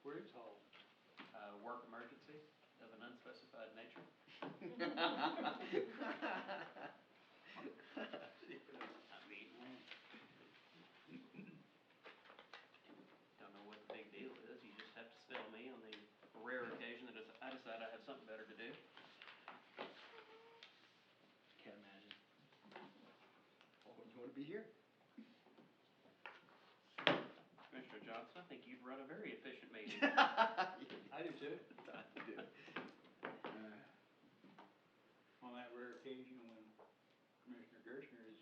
Where it's hauled? Work emergency of an unspecified nature. I mean, don't know what the big deal is. You just have to spell me on the rare occasion that I decide I have something better to do. Can't imagine. Oh, you want to be here? Commissioner Johnson, I think you've run a very efficient meeting. I do too. I do. On that rare occasion when Commissioner Gershner is,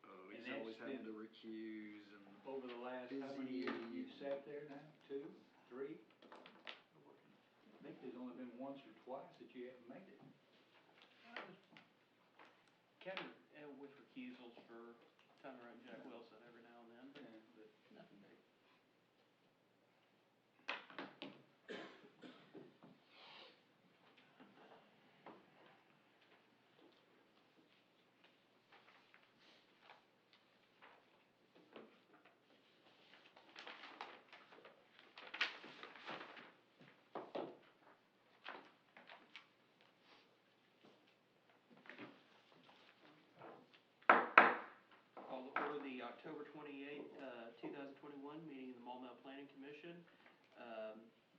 Oh, he's And always that's having been to recuse and over the last, how many years you've sat there now? 2, 3? I think there's only been once or twice that you haven't made it. Kevin, with recusals for Tyler and Jack Wilson every now and then, but nothing big. Call to order the October 28th, 2021 meeting of the Maumelle Planning Commission.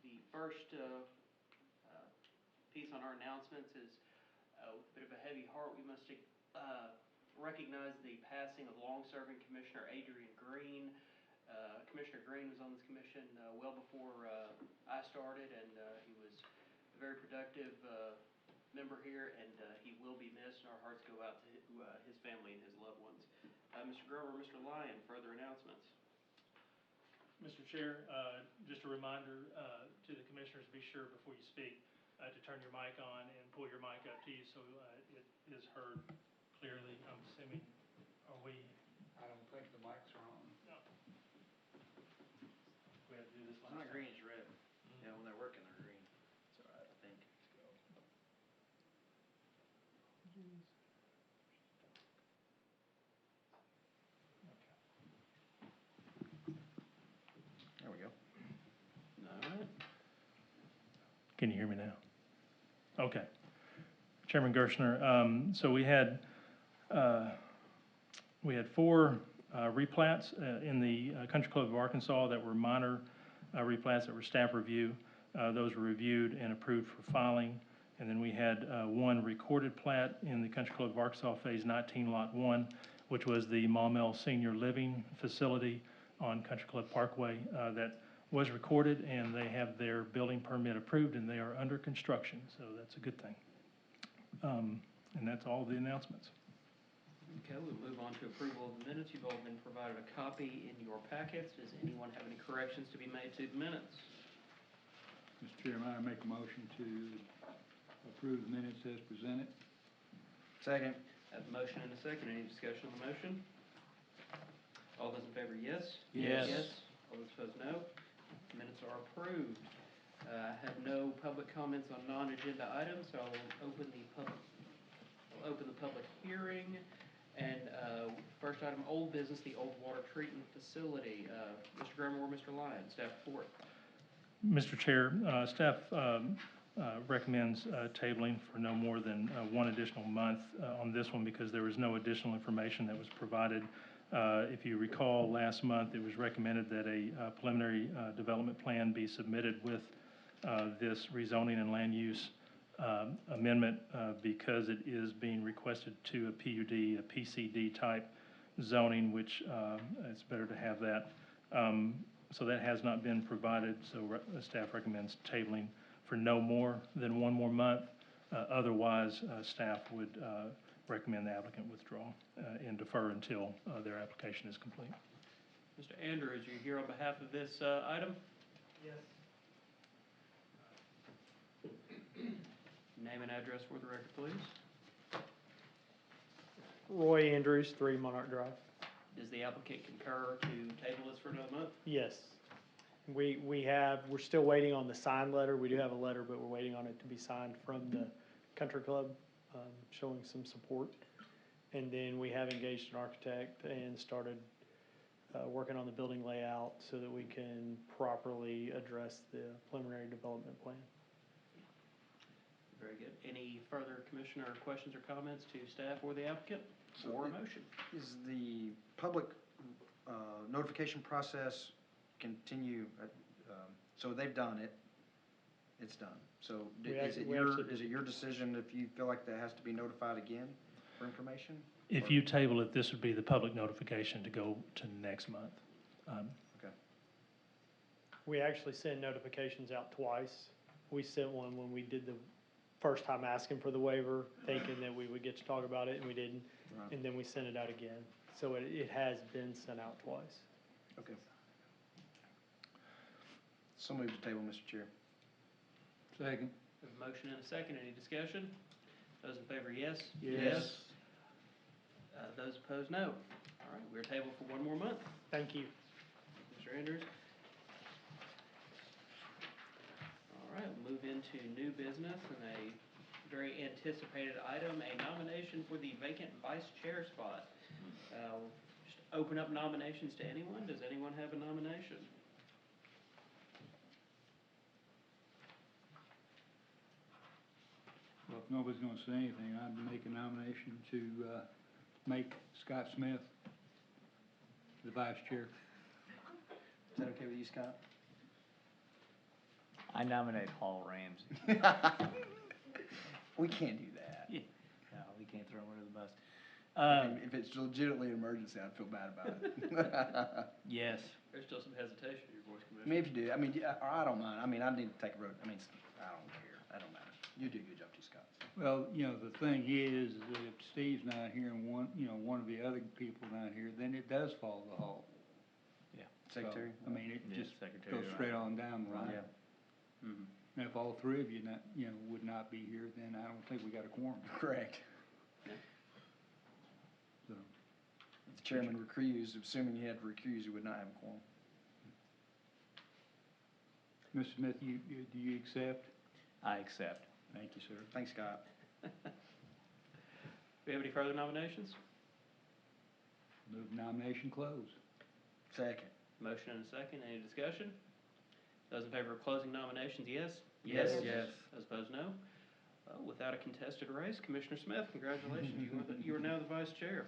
The first piece on our announcements is with a bit of a heavy heart. We must recognize the passing of long-serving Commissioner Adrian Green. Commissioner Green was on this commission well before I started, and he was a very productive member here, and he will be missed, and our hearts go out to his family and his loved ones. Mr. Grover, Mr. Lyon, further announcements. Mr. Chair, just a reminder to the commissioners, be sure before you speak to turn your mic on and pull your mic up to you so it is heard clearly. I'm assuming, are we? I don't think the mics are on. No. We have to do this it's last not time. green, it's red. Yeah, when they're working, they're green. It's all right, I think. There we go. All right. Can you hear me now? Okay. Chairman Gershner, so we had 4 replats in the Country Club of Arkansas that were minor replats that were staff review. Those were reviewed and approved for filing. And then we had 1 recorded plat in the Country Club of Arkansas Phase 19, Lot 1, which was the Maumelle Senior Living Facility on Country Club Parkway that was recorded, and they have their building permit approved, and they are under construction, so that's a good thing. And that's all the announcements. Okay, we'll move on to approval of the minutes. You've all been provided a copy in your packets. Does anyone have any corrections to be made to the minutes? Mr. Chairman, I make a motion to approve the minutes as presented. Second. I have a motion and a second. Any discussion on the motion? All those in favor, yes? Yes. Yes. All those opposed, no. Minutes are approved. I have no public comments on non-agenda items, so I'll open the public hearing. And first item, old business, the old water treatment facility. Mr. Grimore, Mr. Lyon, staff report. Mr. Chair, staff recommends tabling for no more than 1 additional month on this one because there was no additional information that was provided. If you recall, last month it was recommended that a preliminary development plan be submitted with this rezoning and land use amendment because it is being requested to a PUD, a PCD type zoning, which it's better to have that. So that has not been provided, so staff recommends tabling for no more than 1 more month. Otherwise, staff would recommend the applicant withdraw and defer until their application is complete. Mr. Andrews, you're here on behalf of this item? Yes. Name and address for the record, please. Roy Andrews, 3 Monarch Drive. Does the applicant concur to table this for another month? Yes. We're still waiting on the signed letter. We do have a letter, but we're waiting on it to be signed from the country club, showing some support. And then we have engaged an architect and started working on the building layout so that we can properly address the preliminary development plan. Very good. Any further commissioner questions or comments to staff or the applicant, or a motion? Is the public notification process continue, so they've done it, it's done. So We is it actually did. is it your decision if you feel like that has to be notified again for information? If you table it, this would be the public notification to go to next month. Okay. We actually send notifications out twice. We sent one when we did the first time asking for the waiver, thinking that we would get to talk about it, and we didn't. Right. And then we sent it out again. So it has been sent out twice. Okay. So move to table, Mr. Chair. Second. We have a motion and a second. Any discussion? Those in favor, yes? Yes. Those opposed, no. All right, we're tabled for one more month. Thank you. Mr. Andrews? All right, we'll move into new business and a very anticipated item, a nomination for the vacant vice chair spot. Just open up nominations to anyone. Does anyone have a nomination? Well, if nobody's gonna say anything, I'd make a nomination to, make Scott Smith the vice chair. Is that okay with you, Scott? I nominate Hall Ramsey. We can't do that. No, we can't throw him under the bus. If it's legitimately an emergency, I'd feel bad about it. Yes. There's still some hesitation in your voice, I mean, if you do, I mean, yeah, I don't mind. I mean, I need to take a road, I mean, I don't care. I don't matter. You do a good job too, Scott. Well, you know, the thing is that if Steve's not here and one of the other people not here, then it does fall to Hall. Yeah. Secretary? So, I mean, it Yeah, just secretary, goes right. straight on down the line. Yeah. Mhm. And if all three of you not, would not be here, then I don't think we got a quorum. Correct. So, If the chairman recused, assuming he had to recuse, he would not have a quorum. Mr. Smith, do you accept? I accept. Thank you, sir. Thanks, Scott. Do we have any further nominations? Move nomination closed. Second. Motion and a second. Any discussion? Those in favor of closing nominations, yes? Yes. Those opposed, no. Without a contested race, Commissioner Smith, congratulations. You are now the vice chair.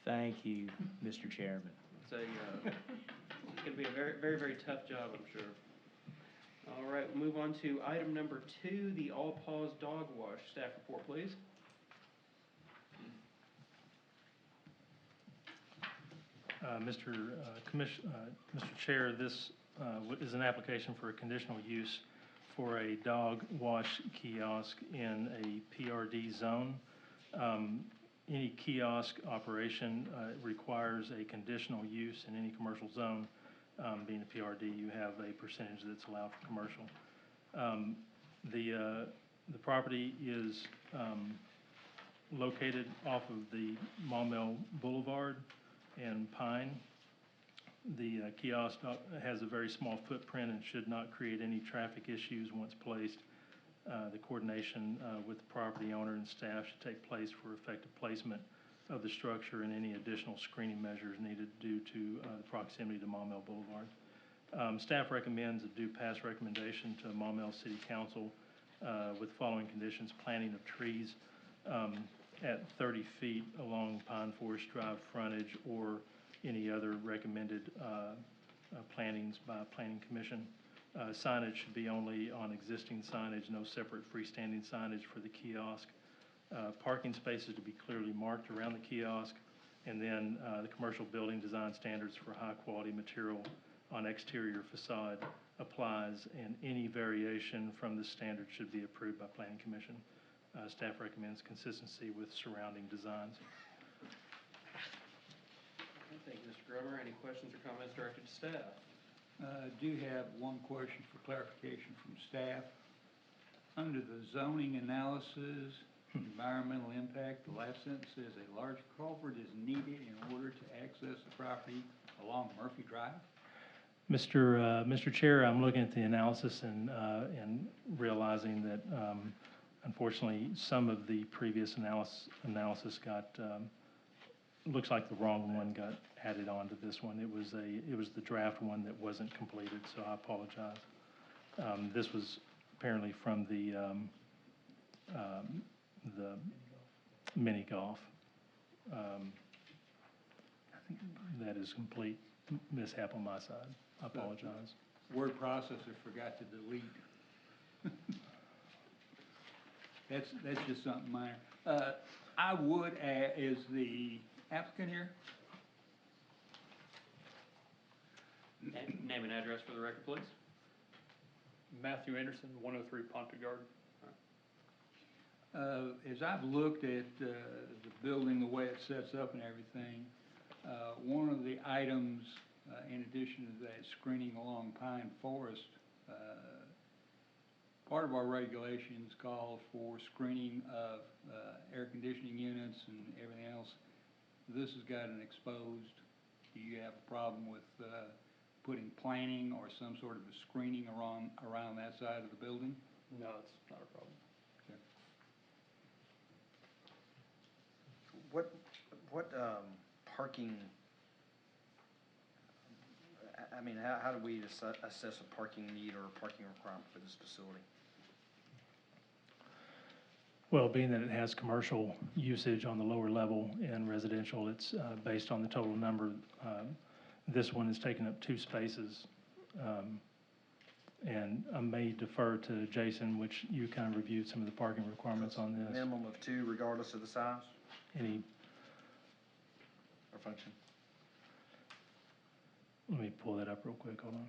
Thank you, Mr. Chairman. It's it's gonna be a very, very, very tough job, I'm sure. All right, we'll move on to item number 2, the All Paws Dog Wash. Staff report, please. Mr. Chair, this is an application for a conditional use for a dog wash kiosk in a PRD zone. Any kiosk operation requires a conditional use in any commercial zone. Being a PRD, you have a percentage that's allowed for commercial. The property is located off of the Maumelle Boulevard and Pine. The kiosk has a very small footprint and should not create any traffic issues once placed. The coordination with the property owner and staff should take place for effective placement of the structure and any additional screening measures needed due to the proximity to Maumelle Boulevard. Staff recommends a due pass recommendation to Maumelle City Council with following conditions: planting of trees at 30 feet along Pine Forest Drive frontage or any other recommended plantings by Planning Commission. Signage should be only on existing signage, no separate freestanding signage for the kiosk. Parking spaces to be clearly marked around the kiosk, and then the commercial building design standards for high-quality material on exterior facade applies, and any variation from the standard should be approved by Planning Commission. Staff recommends consistency with surrounding designs. Thank you, Mr. Grummer. Any questions or comments directed to staff? I do have one question for clarification from staff. Under the zoning analysis, environmental impact, the last sentence says a large culvert is needed in order to access the property along Murphy Drive. Mr. Chair, I'm looking at the analysis and realizing that unfortunately some of the previous analysis got looks like the wrong one got added on to this one. It was the draft one that wasn't completed, so I apologize. This was apparently from the mini golf. That is complete mishap on my side. I apologize. Word processor forgot to delete. That's just something minor. I would add, is the applicant here? Name and address for the record, please. Matthew Anderson, 103 Ponte Garden. As I've looked at the building, the way it sets up and everything, one of the items, in addition to that screening along Pine Forest, part of our regulations call for screening of air conditioning units and everything else. This has got an exposed. Do you have a problem with putting planning or some sort of a screening around that side of the building? No, it's not a problem. What parking, I mean, how do we assess a parking need or a parking requirement for this facility? Well, being that it has commercial usage on the lower level and residential, it's based on the total number. This one is taking up 2 spaces. And I may defer to Jason, which you kind of reviewed some of the parking requirements on this. Minimum of 2 regardless of the size Any, or function? let me pull that up real quick, hold on.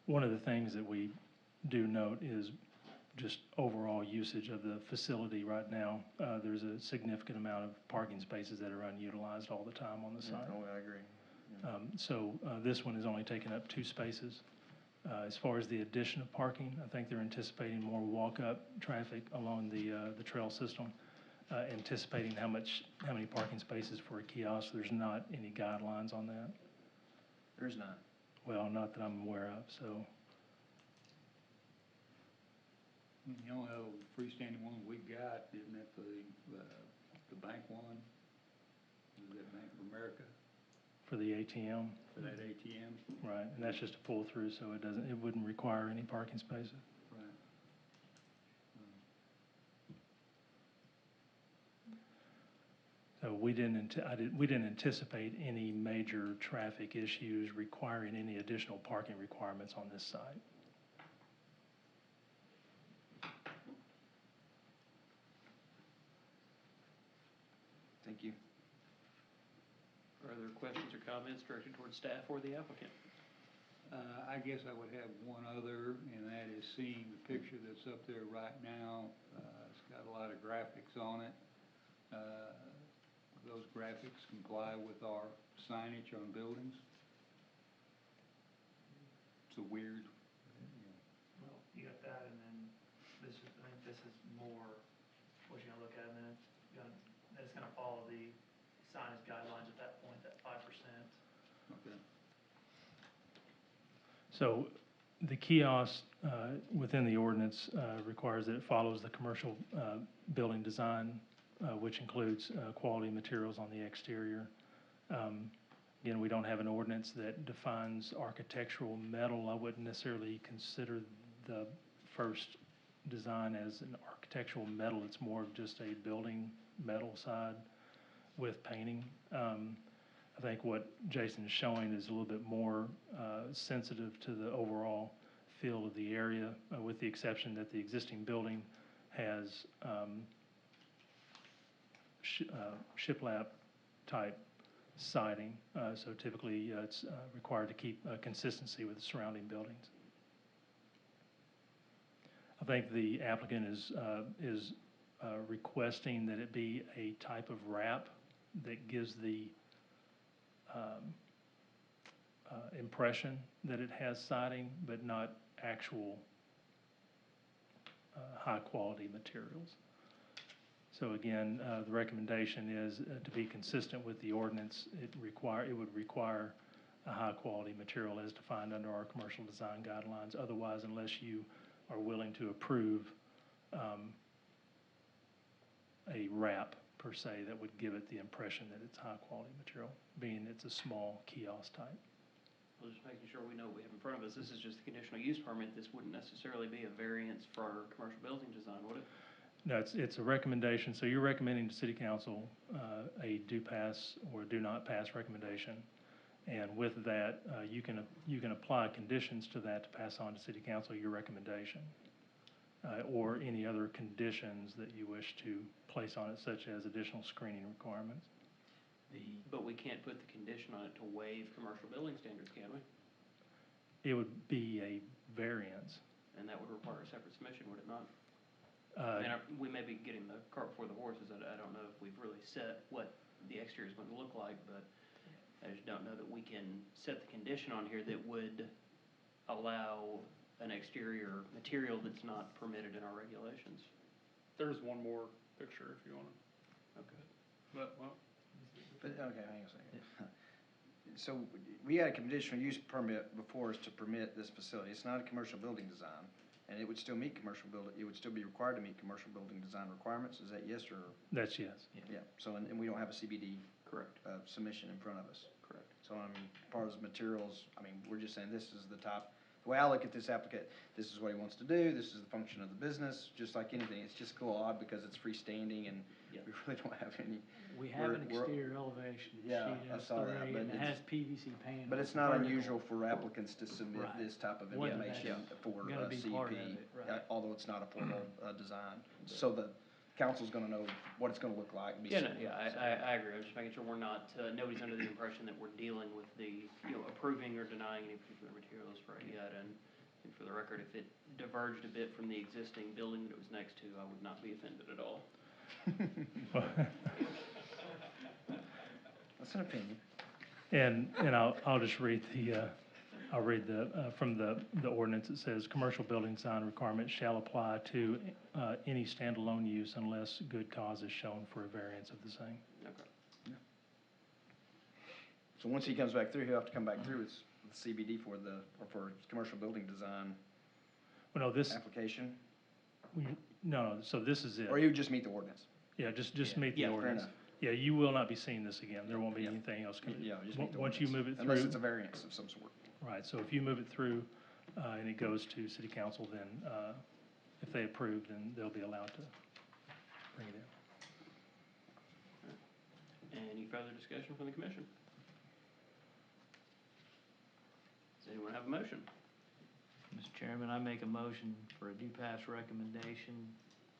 One of the things that we do note is just overall usage of the facility right now. There's a significant amount of parking spaces that are unutilized all the time on the site. Oh, I agree. So this one is only taking up 2 spaces. As far as the addition of parking, I think they're anticipating more walk-up traffic along the trail system, anticipating how many parking spaces for a kiosk. There's not any guidelines on that. There's none. Well, not that I'm aware of, so. The only other freestanding one we got, isn't it the bank one? Is that Bank of America For the ATM, for that ATM? right, and that's just a pull-through, so it wouldn't require any parking spaces. Right. So we didn't anticipate any major traffic issues requiring any additional parking requirements on this site. Thank you. Further questions or comments directed towards staff or the applicant? I guess I would have one other, and that is seeing the picture that's up there right now. It's got a lot of graphics on it. Those graphics comply with our signage on buildings. It's a weird, Well, you got that, and then this is, I think this is more, what you're gonna look at, and then it's gonna follow the signage guidelines at that point, that 5%. okay. So the kiosk within the ordinance requires that it follows the commercial building design, which includes quality materials on the exterior. Again, we don't have an ordinance that defines architectural metal. I wouldn't necessarily consider the first design as an architectural metal. It's more of just a building metal side with painting. I think what Jason is showing is a little bit more sensitive to the overall feel of the area, with the exception that the existing building has shiplap type siding. So typically it's required to keep consistency with the surrounding buildings. I think the applicant is requesting that it be a type of wrap that gives the impression that it has siding, but not actual high-quality materials. So again, the recommendation is to be consistent with the ordinance. It would require a high-quality material as defined under our commercial design guidelines. Otherwise, unless you are willing to approve a wrap per se that would give it the impression that it's high-quality material, being it's a small kiosk type. Well, just making sure we know what we have in front of us. This is just a conditional use permit. This wouldn't necessarily be a variance for our commercial building design, would it? No, it's a recommendation, so you're recommending to city council a do pass or do not pass recommendation. And with that, you can apply conditions to that to pass on to city council your recommendation. Or any other conditions that you wish to place on it, such as additional screening requirements. But we can't put the condition on it to waive commercial building standards, can we? It would be a variance. And that would require a separate submission, would it not? I mean, we may be getting the cart before the horses. I don't know if we've really set what the exterior is going to look like, but I just don't know that we can set the condition on here that would allow an exterior material that's not permitted in our regulations. There's one more picture if you want to. Okay. But, well, But, okay, hang on a second. So we had a conditional use permit before us to permit this facility. It's not a commercial building design, and it would still meet it would still be required to meet commercial building design requirements. Is that yes or? That's yes. Yeah, so, and we don't have a CBD. Correct. Submission in front of us. Correct. So, I mean, as far as materials, I mean, we're just saying this is the top, the way I look at this applicant, this is what he wants to do, this is the function of the business, just like anything. It's just a little odd because it's freestanding and Yeah. we really don't have any. We have an we're- exterior elevation Yeah, sheet I of saw that, 3, but and it it's- has PVC panels. But it's not vertical. unusual for applicants to submit Right. this type of Whether information that's for gonna be part of CUP, it, right. although it's not a formal design. So the council's gonna know what it's gonna look like. and be Yeah, no, similar, yeah, so. I agree. I'm just making sure we're not, nobody's under the impression that we're dealing with the, approving or denying any particular materials for it yet. And for the record, if it diverged a bit from the existing building that it was next to, I would not be offended at all. That's an opinion. And I'll just read from the ordinance. It says, commercial building design requirements shall apply to any standalone use unless good cause is shown for a variance of the same. Okay. So once he comes back through, he'll have to come back through with CBD for commercial building design Well, no, this, application, no, so this is it. or he would just meet the ordinance. Yeah, just meet the Yeah, fair ordinance. enough. Yeah, you will not be seeing this again. There won't be Yeah. anything else coming. Yeah, just meet the Once you ordinance. move it Unless through, it's a variance of some sort. right, so if you move it through, and it goes to city council, then, if they approve, then they'll be allowed to bring it in. Any further discussion from the commission? Does anyone have a motion? Mr. Chairman, I make a motion for a due pass recommendation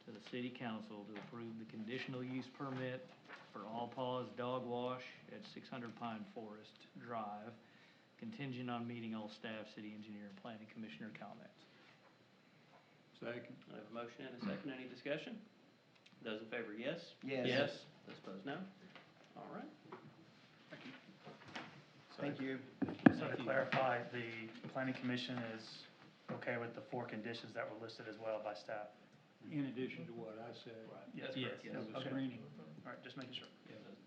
to the city council to approve the conditional use permit for All Paws Dog Wash at 600 Pine Forest Drive, contingent on meeting all staff, city engineer, and planning commissioner comments. Second. I have a motion and a second. Any discussion? Those in favor, yes? Yes. Those opposed, no? All right. Thank you. So to clarify, the planning commission is okay with the 4 conditions that were listed as well by staff? In addition to what I said. Yes, Yes, correct, yes. For the Okay. screening. All right, just making sure.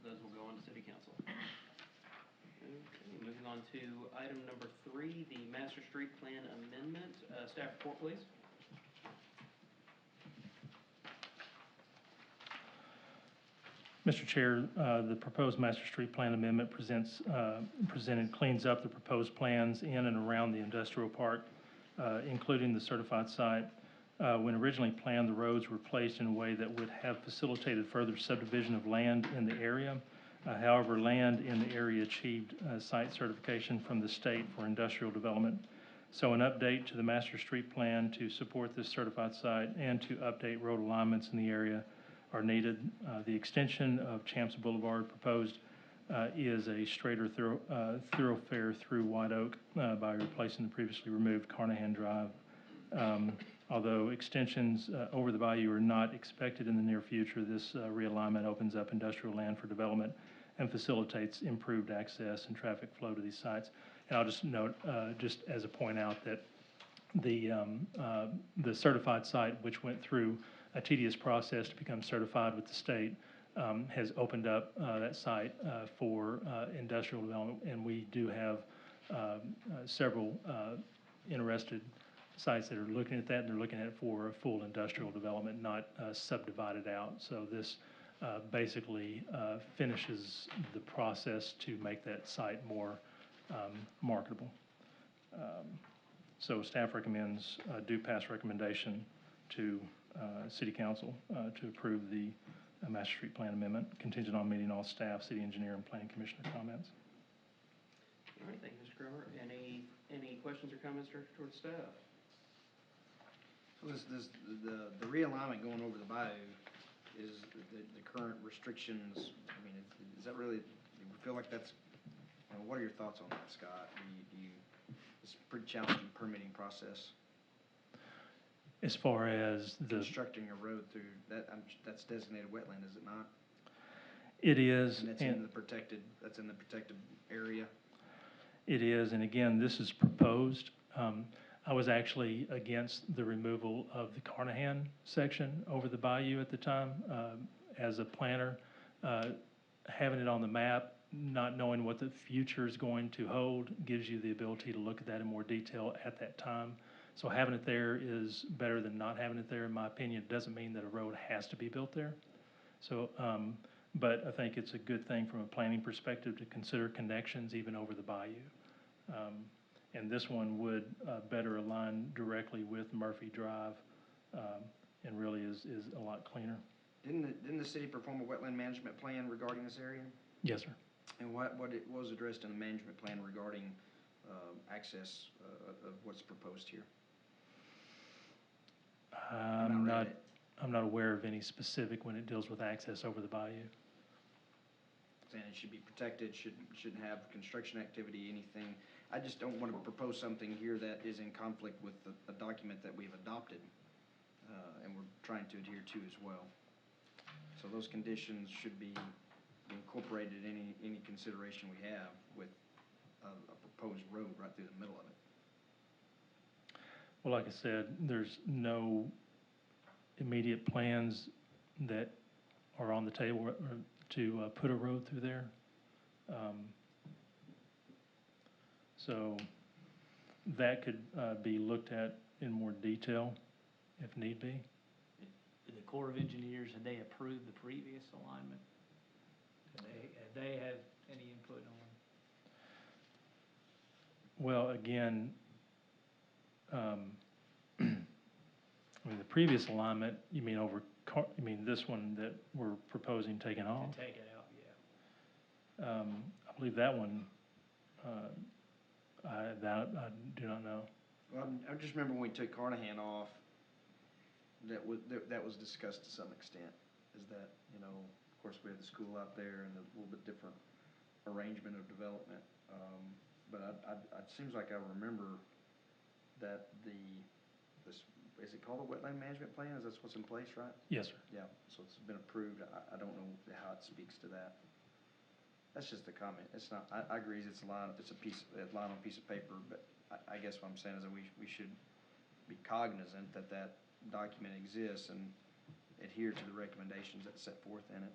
Those will go on to city council. Okay, moving on to item number 3, the master street plan amendment. Staff report, please. Mr. Chair, the proposed master street plan amendment presented cleans up the proposed plans in and around the industrial park, including the certified site. When originally planned, the roads were placed in a way that would have facilitated further subdivision of land in the area. However, land in the area achieved site certification from the state for industrial development. So an update to the master street plan to support this certified site and to update road alignments in the area are needed. The extension of Champs Boulevard proposed is a straighter thoroughfare through White Oak by replacing the previously removed Carnahan Drive. Although extensions over the bayou are not expected in the near future, this realignment opens up industrial land for development and facilitates improved access and traffic flow to these sites. And I'll just note, just as a point out, that the certified site, which went through a tedious process to become certified with the state, has opened up that site for industrial development, and we do have several interested sites that are looking at that, and they're looking at it for a full industrial development, not subdivided out. So this basically finishes the process to make that site more marketable. So staff recommends, do pass recommendation to City Council to approve the Master Street Plan Amendment, contingent on meeting all staff, city engineer, and planning commissioner comments. All right, thank you, Mr. Cromer. Any questions or comments directed towards staff? So the realignment going over the bayou is the current restrictions, I mean, is that really, do you feel like that's, you know, what are your thoughts on that, Scott? It's a pretty challenging permitting process. As far as the, Constructing a road through, that's designated wetland, is it not? it is, And that's in the protected area? it is, and again, this is proposed. I was actually against the removal of the Carnahan section over the bayou at the time. As a planner, having it on the map, not knowing what the future is going to hold, gives you the ability to look at that in more detail at that time. So having it there is better than not having it there, in my opinion. It doesn't mean that a road has to be built there. So, but I think it's a good thing from a planning perspective to consider connections even over the bayou. And this one would better align directly with Murphy Drive, and really is a lot cleaner. Didn't the city perform a wetland management plan regarding this area? Yes, sir. And what it was addressed in the management plan regarding access of what's proposed here? I'm read not, it. I'm not aware of any specific when it deals with access over the bayou. Saying it should be protected, shouldn't have construction activity, anything. I just don't want to propose something here that is in conflict with a document that we've adopted, and we're trying to adhere to as well. So those conditions should be incorporated in any consideration we have with a proposed road right through the middle of it. Well, like I said, there's no immediate plans that are on the table to put a road through there. So that could be looked at in more detail if need be. Did the Corps of Engineers, had they approved the previous alignment? Had they had any input on? Well, again, I mean, the previous alignment, you mean you mean this one that we're proposing taking off? To take it out, yeah. I believe that one, I do not know. Well, I just remember when we took Carnahan off, that was discussed to some extent, is that, you know, of course, we have the school out there and a little bit different arrangement of development. But it seems like I remember that is it called a wetland management plan? Is that what's in place, right? Yes, sir. Yeah, so it's been approved. I don't know how it speaks to that. That's just a comment. It's not, I agree, it's a line on a piece of paper, but I guess what I'm saying is that we should be cognizant that that document exists and adhere to the recommendations that's set forth in it.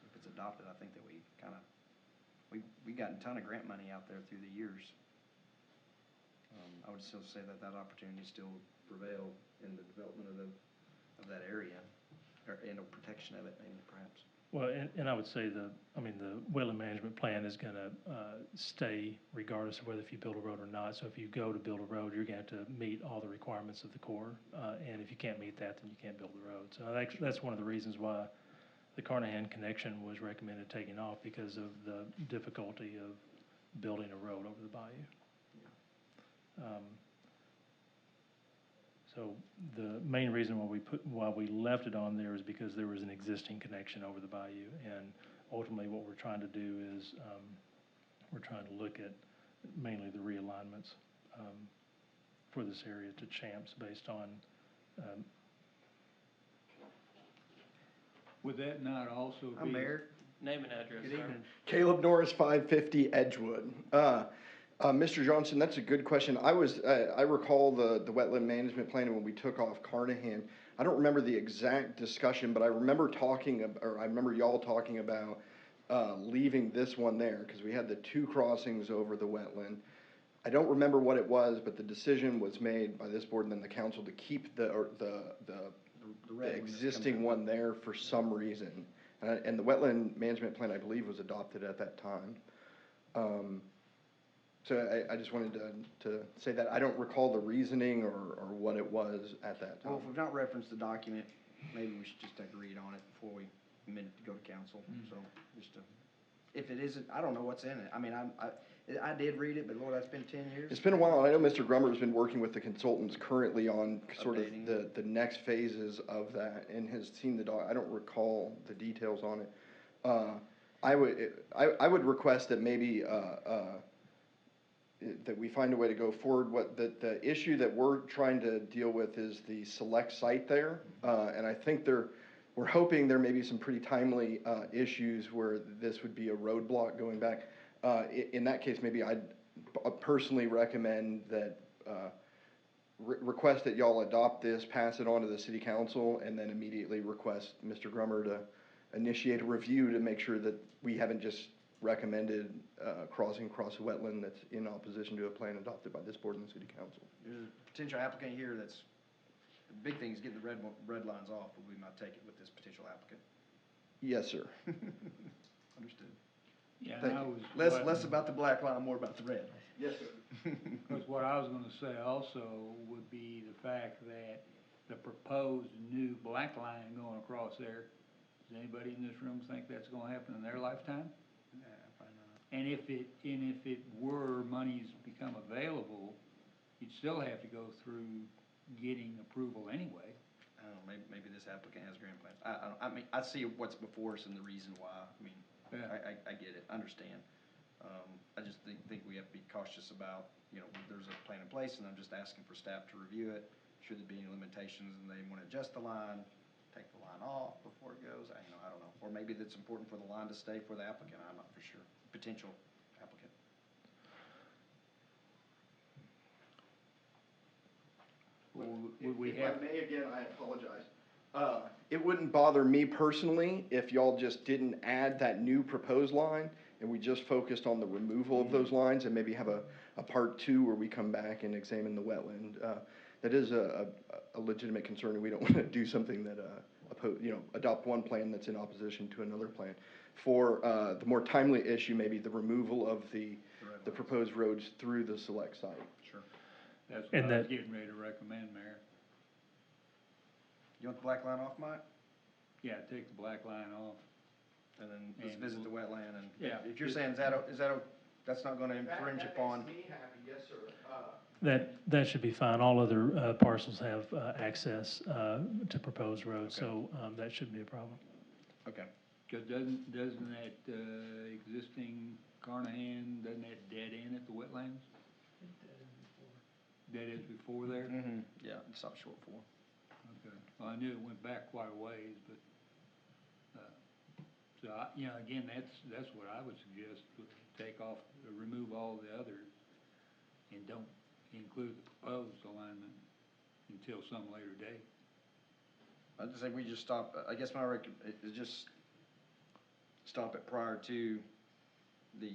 If it's adopted, I think that we we've gotten a ton of grant money out there through the years. I would still say that opportunity still prevail in the development of that area, and a protection of it, maybe perhaps. Well, and I would say the wetland management plan is gonna stay regardless of whether if you build a road or not. So if you go to build a road, you're gonna have to meet all the requirements of the Corps. And if you can't meet that, then you can't build the road. So that's one of the reasons why the Carnahan connection was recommended taking off, because of the difficulty of building a road over the bayou. So the main reason why we left it on there is because there was an existing connection over the bayou, and ultimately what we're trying to do is we're trying to look at mainly the realignments for this area to Champs based on. Would that not also be? I'm Mayor. Name and address, Good sir. evening. Caleb Norris, 550 Edgewood. Mr. Johnson, that's a good question. I recall the wetland management plan when we took off Carnahan. I don't remember the exact discussion, but I remember I remember y'all talking about leaving this one there, because we had the two crossings over the wetland. I don't remember what it was, but the decision was made by this board and then the council to keep the red one that's existing coming one there for some reason. And the wetland management plan, I believe, was adopted at that time. So I just wanted to say that. I don't recall the reasoning or what it was at that time. Well, if we've not referenced the document, maybe we should just take a read on it before we amend it to go to council, so, just to, if it isn't, I don't know what's in it. I mean, I did read it, but Lord, that's been 10 years. It's been a while, and I know Mr. Grummer's been working with the consultants currently on sort of Updating. the next phases of that, and has seen the I don't recall the details on it. I would request that maybe, that we find a way to go forward. The issue that we're trying to deal with is the select site there, and I think we're hoping there may be some pretty timely, issues where this would be a roadblock going back. In that case, maybe I'd personally recommend that, request that y'all adopt this, pass it on to the city council, and then immediately request Mr. Grummer to initiate a review to make sure that we haven't just recommended, crossing across a wetland that's in opposition to a plan adopted by this board and the city council. There's a potential applicant here that's, the big thing is getting the red lines off, would be my take it with this potential applicant. Yes, sir. Understood. Yeah, Thank I you. was. Less about the black line, more about the red. Yes, sir. Because what I was gonna say also would be the fact that the proposed new black line going across there, does anybody in this room think that's gonna happen in their lifetime? And if it were, monies become available, you'd still have to go through getting approval anyway. I don't know, maybe this applicant has grand plans. I mean, I see what's before us and the reason why. I mean, Yeah. I get it, understand. I just think we have to be cautious about, there's a plan in place, and I'm just asking for staff to review it. Should there be any limitations and they want to adjust the line, take the line off before it goes, I don't know. Or maybe that's important for the line to stay for the applicant, I'm not for sure, potential applicant. Would we have? If I may again, I apologize. It wouldn't bother me personally if y'all just didn't add that new proposed line and we just focused on the removal of those lines and maybe have a part two where we come back and examine the wetland. That is a legitimate concern, and we don't want to do something that, adopt one plan that's in opposition to another plan. For the more timely issue, maybe the removal of the proposed roads through the select site. Sure. That's what I was getting ready to recommend, Mayor. You want the black line off, Mike? Yeah, take the black line off. And then let's And visit the wetland, and Yeah. if you're saying, that's not gonna infringe upon. That makes me happy, yes, sir. That should be fine. All other parcels have access to proposed roads, so that shouldn't be a problem. Okay. Because doesn't that existing Carnahan, doesn't that dead end at the wetlands? Dead ends before there? Mm-hmm, yeah, it's not short for. Okay. Well, I knew it went back quite a ways, but, so again, that's what I would suggest, take off, remove all the others and don't include the proposed alignment until some later date. I'd say we just stop, I guess my is just stop it prior to the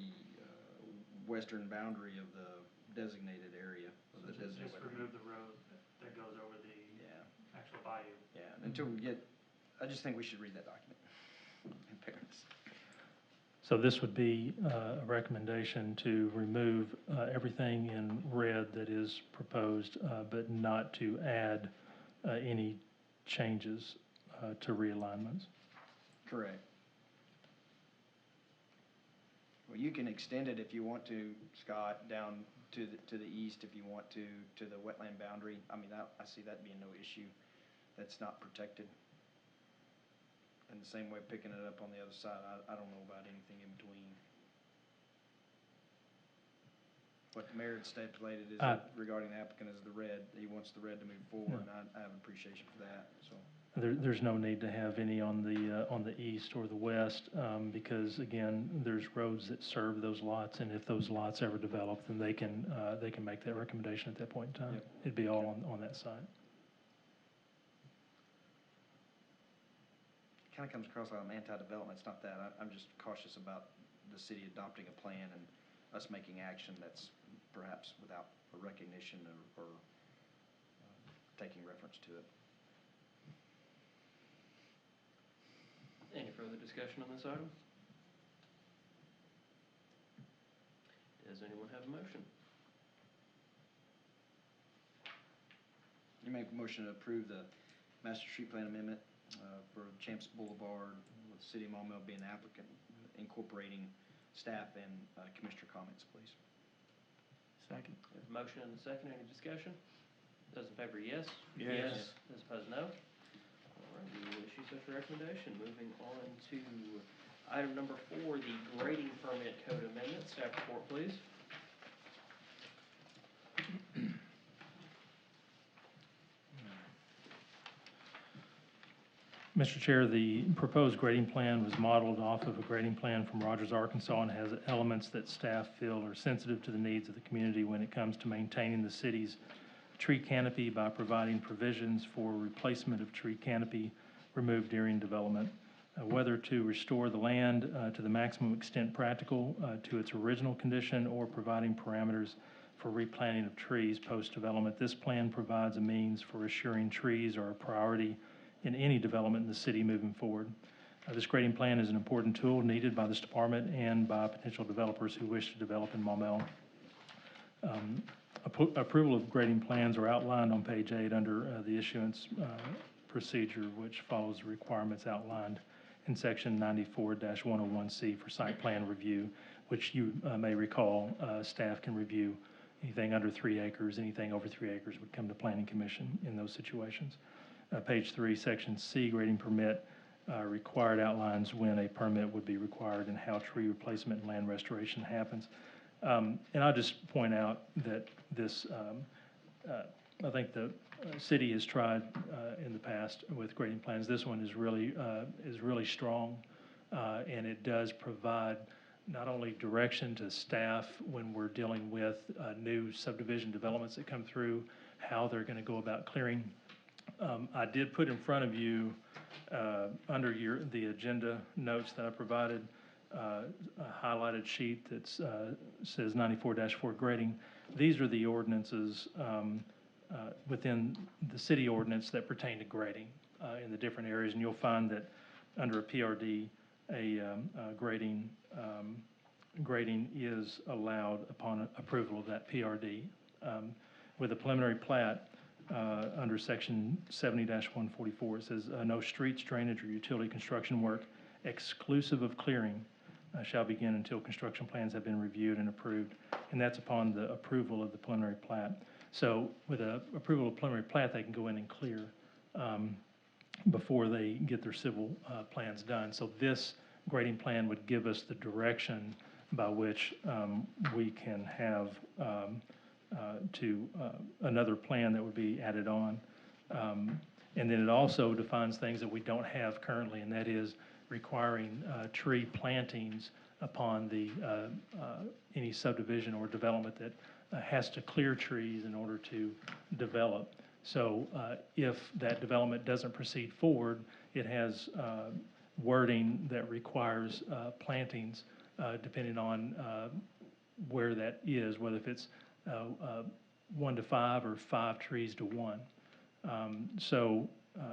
western boundary of the designated area. Of the designated Just remove the road that goes over the actual bayou. Yeah, until we get, I just think we should read that document in fairness. So this would be a recommendation to remove everything in red that is proposed, but not to add any changes to realignments. Correct. Well, you can extend it if you want to, Scott, down to the east if you want to the wetland boundary. I mean, I see that being no issue. That's not protected. And the same way picking it up on the other side, I don't know about anything in between. What the mayor had stipulated is regarding the applicant is the red. He wants the red to move forward, and I have appreciation for that, so. There's no need to have any on the east or the west, because again, there's roads that serve those lots, and if those lots ever develop, then they can make that recommendation at that point in time. Yep. It'd be all on that side. kinda comes across like I'm anti-development, it's not that, I'm just cautious about the city adopting a plan and us making action that's perhaps without a recognition or taking reference to it. Any further discussion on this item? Does anyone have a motion? You make a motion to approve the master street plan amendment for Champs Boulevard, with the city of Maumelle being the applicant, incorporating staff and commissioner comments, please. Second. We have a motion and a second. Any discussion? Those in favor, yes? Yes. Those opposed, no. All right, we will issue such a recommendation. Moving on to item number 4, the grading permit code amendment. Staff report, please. Mr. Chair, the proposed grading plan was modeled off of a grading plan from Rogers, Arkansas, and has elements that staff feel are sensitive to the needs of the community when it comes to maintaining the city's tree canopy by providing provisions for replacement of tree canopy removed during development, whether to restore the land to the maximum extent practical to its original condition, or providing parameters for replanting of trees post-development. This plan provides a means for assuring trees are a priority in any development in the city moving forward. This grading plan is an important tool needed by this department and by potential developers who wish to develop in Maumelle. Approval of grading plans are outlined on page 8 under the issuance procedure, which follows the requirements outlined in section 94-101C for site plan review, which you may recall, staff can review anything under 3 acres, anything over 3 acres would come to Planning Commission in those situations. Page 3, section C, grading permit required outlines when a permit would be required and how tree replacement and land restoration happens. And I'll just point out that this, I think the city has tried in the past with grading plans. This one is really strong, and it does provide not only direction to staff when we're dealing with new subdivision developments that come through, how they're going to go about clearing. I did put in front of you, under the agenda notes that I provided, a highlighted sheet that says 94-4 grading. These are the ordinances within the city ordinance that pertain to grading in the different areas, and you'll find that under a PRD, grading is allowed upon approval of that PRD. With a preliminary plat, under section 70-144, it says no streets, drainage, or utility construction work exclusive of clearing shall begin until construction plans have been reviewed and approved, and that's upon the approval of the preliminary plat. So with a approval of preliminary plat, they can go in and clear before they get their civil plans done. So this grading plan would give us the direction by which we can have another plan that would be added on. And then it also defines things that we don't have currently, and that is requiring tree plantings upon any subdivision or development that has to clear trees in order to develop. So if that development doesn't proceed forward, it has wording that requires plantings depending on where that is, whether if it's 1 to 5 or 5 trees to 1. So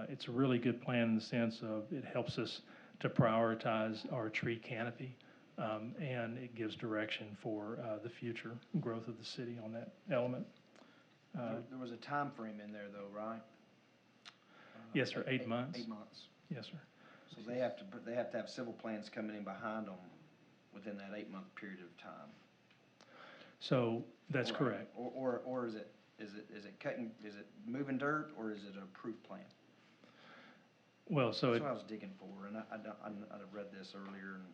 it's a really good plan in the sense of it helps us to prioritize our tree canopy, and it gives direction for the future growth of the city on that element. There was a time frame in there though, right? Yes, sir, 8 months. 8 months. Yes, sir. So they have to have civil plans coming in behind them within that 8-month period of time. So that's Or- correct. Or is it moving dirt, or is it an approved plan? Well, so That's it, what I was digging for, and I'd read this earlier, and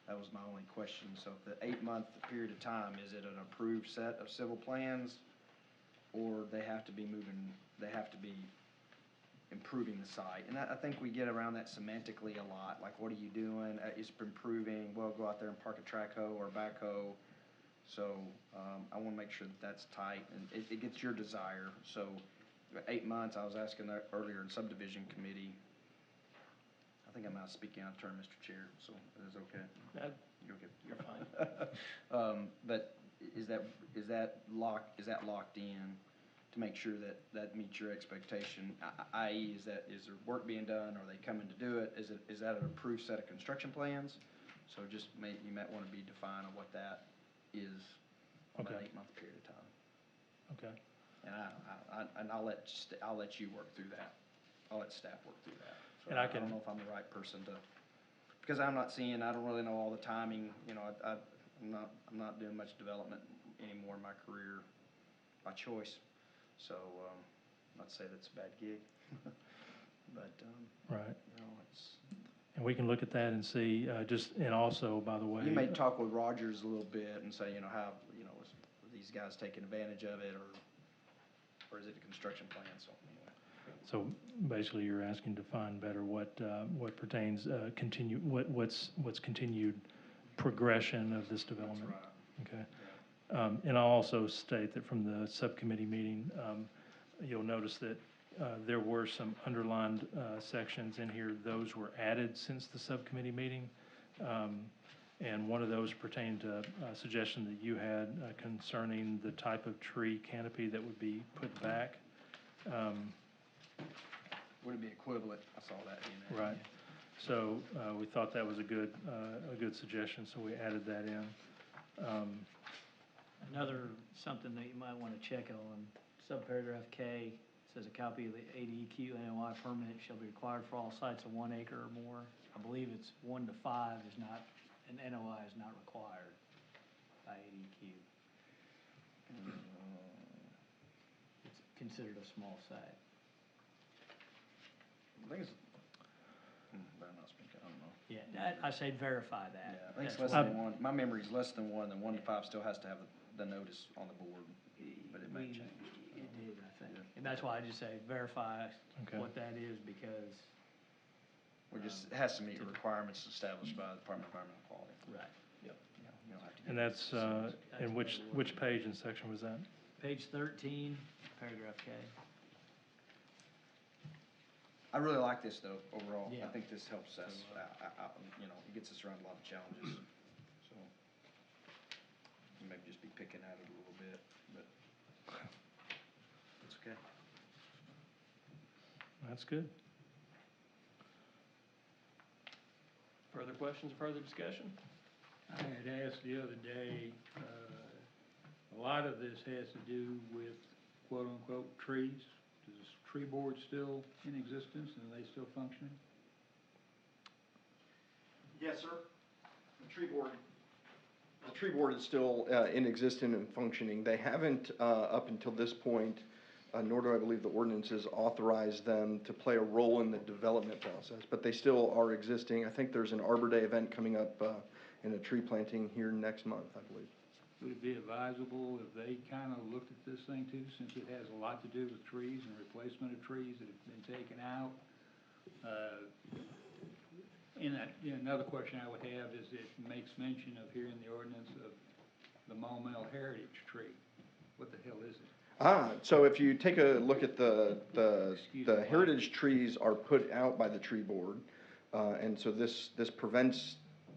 that was my only question. So if the 8-month period of time, is it an approved set of civil plans, or they have to be improving the site? And I think we get around that semantically a lot, like, what are you doing? It's improving, well, go out there and park a track hoe or a backhoe. So I want to make sure that that's tight, and it gets your desire. So 8 months, I was asking that earlier in subdivision committee, I think I'm out speaking out of turn, Mr. Chair, so it is okay. You're okay. You're fine. But is that locked in to make sure that that meets your expectation? I.e., is there work being done? Are they coming to do it? Is that an approved set of construction plans? So just you might want to be defined on what that is on an Okay. 8-month period of time. Okay. And I'll let you work through that. I'll let staff work through that. So And I I don't can- know if I'm the right person to, because I don't really know all the timing, you know, I'm not doing much development anymore in my career by choice. So, not to say that's a bad gig, but, Right. you know, it's. And we can look at that and see, and also, by the way. You may talk with Rogers a little bit and say, you know, how, you know, are these guys taking advantage of it, or is it a construction plan, so anyway. So basically, you're asking to find better what pertains, what's continued progression of this development. That's right. Okay. And I'll also state that from the subcommittee meeting, you'll notice that there were some underlined sections in here. Those were added since the subcommittee meeting. And one of those pertained to a suggestion that you had concerning the type of tree canopy that would be put back. Would it be equivalent? I saw that in there. Right. So we thought that was a good suggestion, so we added that in. Another, something that you might want to check on, subparagraph K, says a copy of the ADQ NOI permit shall be required for all sites of 1 acre or more. I believe it's 1 to 5 is not, an NOI is not required by ADQ. It's considered a small site. I think it's, better not speak, I don't know. Yeah, I say verify that. Yeah, I think it's That's less what- than one. My memory's less than one, then 1 to 5 still has to have the notice on the board, but it may We- change. It did, I think. Yeah. And that's why I just say verify Okay. what that is, because. It has to meet the requirements established by the Department of Environmental Quality. Right. Yep. You don't have to. And that's, and which page and section was that? Page 13, paragraph K. I really like this though, overall. I Yeah. think this helps us, you know, it gets us around a lot of challenges, so. Maybe just be picking at it a little bit, but it's okay. That's good. Further questions, further discussion? I had asked the other day, a lot of this has to do with quote-unquote trees. Is this tree board still in existence, and are they still functioning? Yes, sir. The tree board is still in existence and functioning. They haven't, up until this point, nor do I believe the ordinances authorize them to play a role in the development process, but they still are existing. I think there's an Arbor Day event coming up and a tree planting here next month, I believe. Would it be advisable if they kind of looked at this thing too, since it has a lot to do with trees and replacement of trees that have been taken out? Another question I would have is it makes mention of here in the ordinance of the Maumelle heritage tree. What the hell is it? So if you take a look at the Excuse me. heritage trees are put out by the tree board, and so this prevents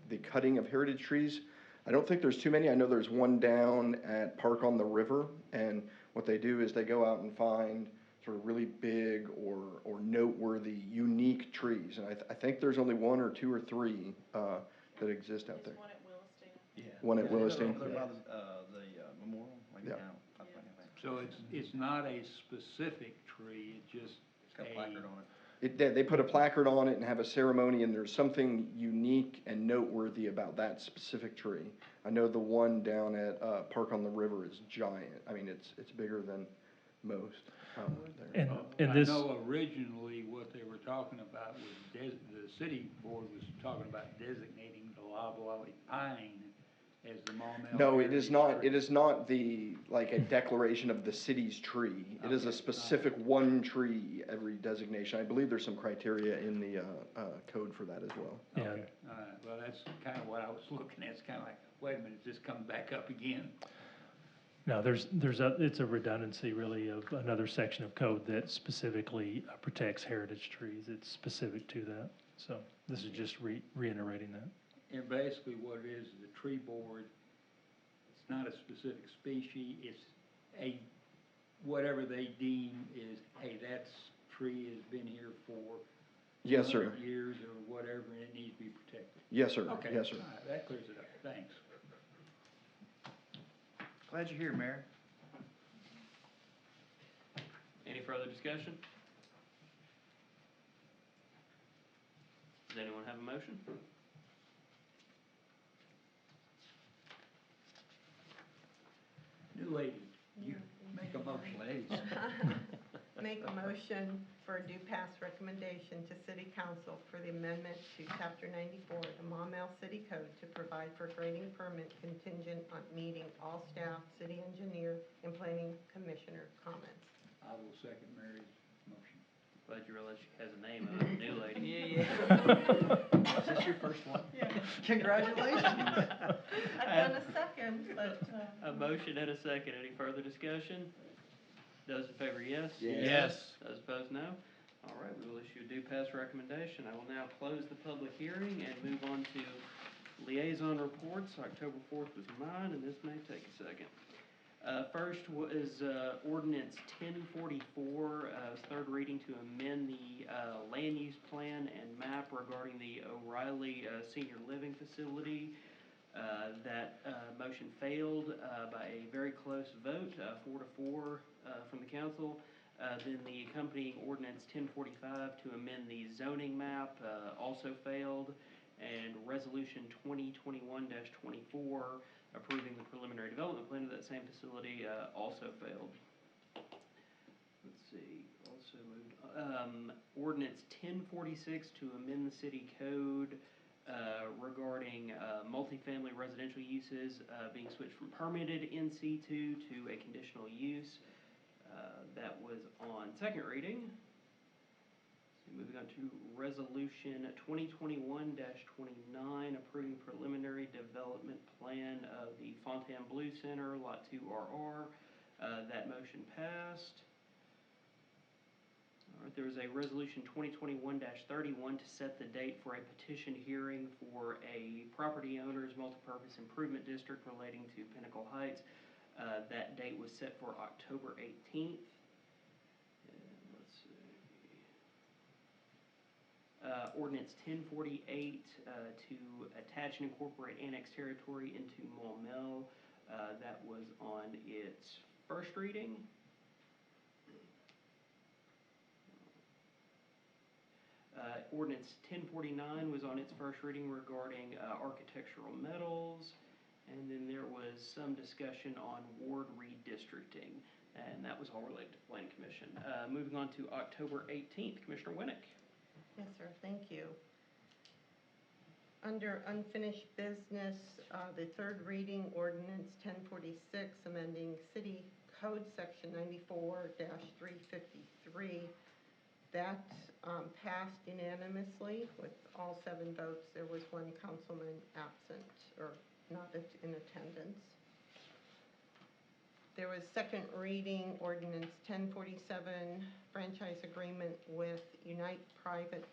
the cutting of heritage trees. I don't think there's too many. I know there's one down at Park on the River, and what they do is they go out and find sort of really big or noteworthy, unique trees, and I think there's only 1 or 2 or 3 that exist out there. There's one at Williston. Yeah. One at Williston. They're by the memorial, like Yeah. down, I think. So it's not a specific tree, it's just It's got a placard on it. They put a placard on it and have a ceremony, and there's something unique and noteworthy about that specific tree. I know the one down at Park on the River is giant. I mean, it's bigger than most there. And this. I know originally what they were talking about was the city board was talking about designating the loblolly pine as the Maumelle. No, it is heritage not, tree. it is not like a declaration of the city's tree. It is a Okay. specific one tree every designation. I believe there's some criteria in the code for that as well. Yeah. Okay, all right, well, that's kind of what I was looking at, it's kind of like, wait a minute, is this coming back up again? No, it's a redundancy really of another section of code that specifically protects heritage trees. It's specific to that, so. This is just reiterating that. And basically what it is a tree board. It's not a specific species, it's a, whatever they deem is, hey, that's tree has been here for Yes, sir. 200 years or whatever, and it needs to be protected. Yes, sir. Okay, Yes, sir. all right, that clears it up, thanks. Glad you're here, Mayor. Any further discussion? Does anyone have a motion? New lady, you make a motion. Ladies. Make a motion for a due pass recommendation to City Council for the amendment to Chapter 94 of the Maumelle City Code to provide for grading permit contingent on meeting all staff, city engineer, and planning commissioner comments. I will second Mary's motion. Glad you realized she has a name of a new lady. Is this your first one? Yeah. Congratulations. I've done a second, but. A motion and a second. Any further discussion? Those in favor, yes? Yes. Those opposed, no. All right, we will issue a due pass recommendation. I will now close the public hearing and move on to liaison reports. October 4th was mine, and this may take a second. First was ordinance 1044, third reading to amend the land use plan and map regarding the O'Reilly Senior Living Facility. That motion failed by a very close vote, 4-4 from the council. Then the accompanying ordinance 1045 to amend the zoning map also failed. And resolution 2021-24 approving the preliminary development plan of that same facility also failed. Let's see, also moved, ordinance 1046 to amend the city code regarding multifamily residential uses being switched from permitted in C2 to a conditional use. That was on second reading. So moving on to resolution 2021-29 approving preliminary development plan of the Fontainebleau Center, Lot 2RR. That motion passed. All right, there was a resolution 2021-31 to set the date for a petition hearing for a property owner's multipurpose improvement district relating to Pinnacle Heights. That date was set for October 18th. Let's see. Ordinance 1048 to attach and incorporate annexed territory into Maumelle. That was on its first reading. Ordinance 1049 was on its first reading regarding architectural metals. And then there was some discussion on ward redistricting, and that was all related to the Planning Commission. Moving on to October 18th, Commissioner Winnick. Yes, sir, thank you. Under unfinished business, the third reading ordinance 1046, amending City Code Section 94-353. That passed unanimously with all 7 votes. There was 1 councilman absent or not in attendance. There was second reading ordinance 1047, franchise agreement with Unite Private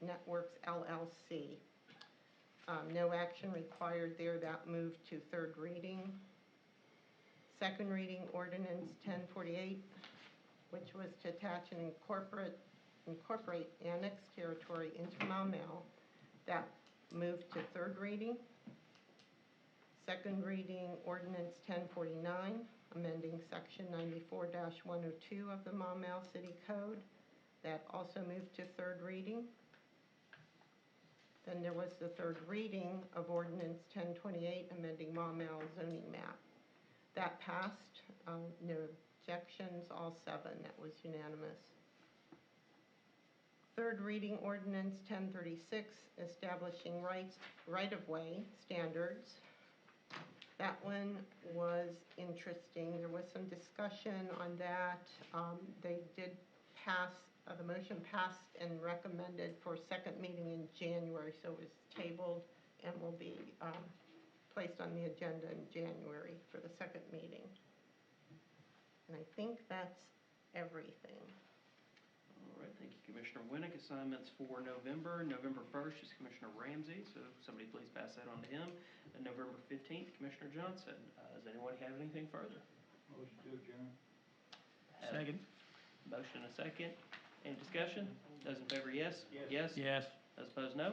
Networks LLC. No action required there. That moved to third reading. Second reading ordinance 1048, which was to attach and incorporate annexed territory into Maumelle. That moved to third reading. Second reading ordinance 1049, amending section 94-102 of the Maumelle City Code. That also moved to third reading. Then there was the third reading of ordinance 1028, amending Maumelle zoning map. That passed, no objections, all 7. That was unanimous. Third reading ordinance 1036, establishing right-of-way standards. That one was interesting. There was some discussion on that. They did pass, the motion passed and recommended for second meeting in January, so it was tabled and will be placed on the agenda in January for the second meeting. And I think that's everything. All right, thank you, Commissioner Winnick. Assignments for November. November 1st is Commissioner Ramsey, so somebody please pass that on to him. And November 15th, Commissioner Johnson. Does anyone have anything further? Motion to adjourn. Second. Motion and a second. Any discussion? Those in favor, yes? Yes. Yes. Those opposed, no.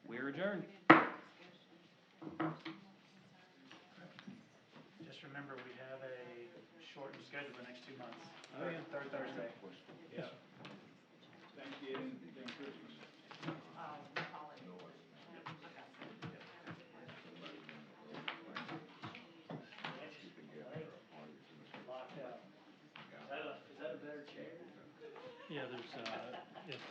We're adjourned. Just remember, we have a shortened schedule the next 2 months. Oh, yeah. Third Thursday. Yeah. Thanksgiving, then Christmas. Locked out. Is that a better chair? Yeah, there's, if,